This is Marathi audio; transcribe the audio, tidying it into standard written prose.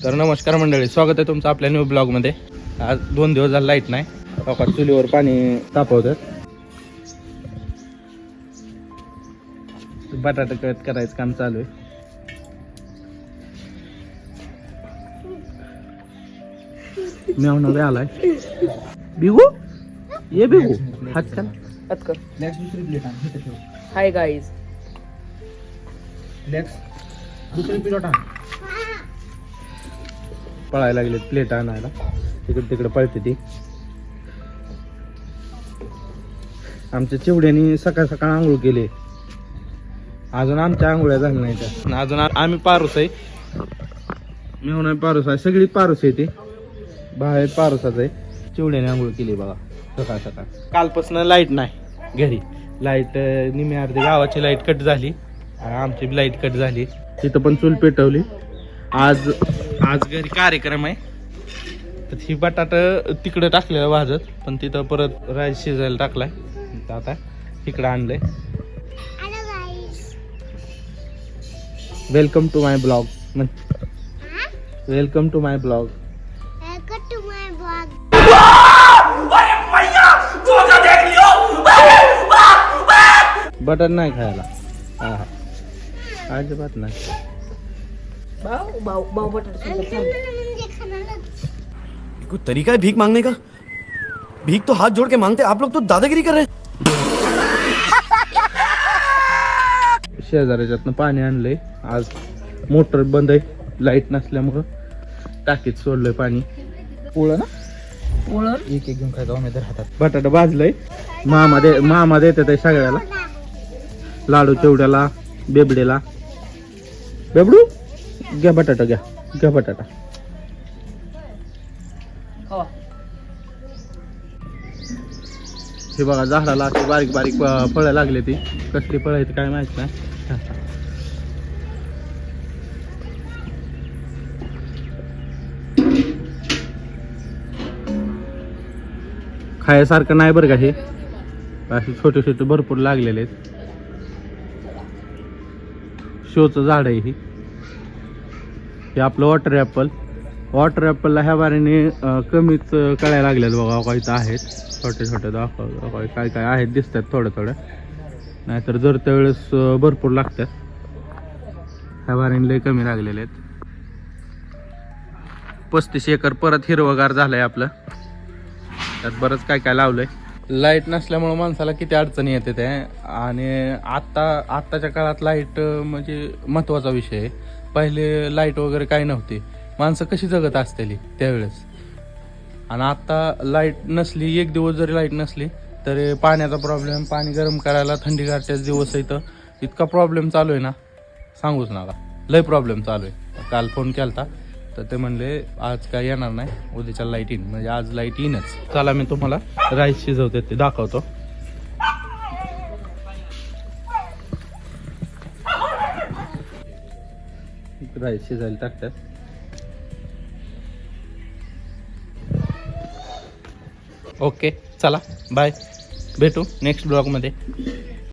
तर नमस्कार मंडळी, स्वागत आहे तुमचं आपल्या न्यू ब्लॉगमध्ये. आज 2 दिवस झाला लाईट नाही. बघा चुलीवर पाणी तापवतात. बटाटा कट करायचं काम चालू आहे. मेवणं आलाय. बिगू ये बिगू हात कर. दुसरी प्लेट आण. हाय गाईज, दुसरी प्लेट आण. पळायला लागले प्लेट आणायला. तिकडे तिकडे पळते ती. आमच्या चिवड्यानी सकाळ सकाळ आंघोळ केली. अजून आमच्या आंघोळ्या झाल्या नाही त्या. अजून आम्ही पारूस आहे. मेहून पारूस आहे. सगळी पारूस आहे ती. बाहेर पारूसाच आहे. चिवड्याने आंघोळ केली बघा सकाळ सकाळ. कालपासून लाईट नाही घरी. लाईट निम्मी अर्धी गावाची लाईट कट झाली. आमची लाईट कट झाली. तिथं पण चूल पेटवली. आज घरी कार्यक्रम आहे. तर ही बटाटा तिकडं टाकलेलं भाजत, पण तिथं परत राईस शिजायला टाकलाय. तर आता इकडं आणलंय. Welcome to my blog. Welcome to my blog. Butter नाही खायला. हा अजिबात नाही. भाऊ बटाटा कोई तरीका है भीख मांगने का? भीख तो हाथ जोड़ के मांगते, आप लोग तो दादागिरी कर रहे हैं. शेजाऱ्याच्यातनं पाणी आणलंय. आज मोटर बंद आहे लाईट नसल्यामुळं. टाकीत सोडलंय पाणी. पोळं ना पोळं एक घेऊन खायचा उमेदर हातात. बटाटा भाजलंय. मामा देतात आहे सगळ्याला. लाडू चिवड्याला, बेबडेला. बेबडू घ्या बटाटा, घ्या बटाटा. खावा. हे बघा झाडाला अशी बारीक बारीक फळं लागले. ती कसली फळं आहेत काय माहित नाही. खायसारखं नाही बरं का हे. असे छोटे छोटे भरपूर लागलेले आहेत. शोचं झाड आहे हे आपलं वॉटर ॲपल. वॉटर ॲपलला ह्या बारीने कमीच कळायला लागल्यात बघा. काही तर आहेत छोटे छोटे दाखव. काय काय आहेत दिसतात थोड्या थोड्या. नाहीतर जर त्यावेळेस भरपूर लागतात. ह्या बारीने लय कमी लागलेले आहेत. 35 एकर परत हिरवगार झालंय आपलं. त्यात बरंच काय काय लावलंय. लाईट नसल्यामुळं माणसाला किती अडचणी येते ते. आणि आत्ताच्या काळात लाईट म्हणजे महत्त्वाचा विषय आहे. पहिले लाईट वगैरे काही नव्हती. माणसं कशी जगत असतेली त्यावेळेस. आणि आत्ता लाईट नसली, एक दिवस जरी लाईट नसली तरी पाण्याचा प्रॉब्लेम. पाणी गरम करायला थंडीगारच्याच दिवस इथं इतका प्रॉब्लेम चालू आहे ना, सांगूच नका. लय प्रॉब्लेम चालू आहे. काल फोन केलता तर ते म्हणले आज काय येणार नाही, उद्याच्या लाईट येईन. म्हणजे आज लाईट येईनच. चला मी तुम्हाला राईस शिजवते ते दाखवतो. राईस शिजायला टाकतात. ओके चला बाय. भेटू नेक्स्ट ब्लॉगमध्ये.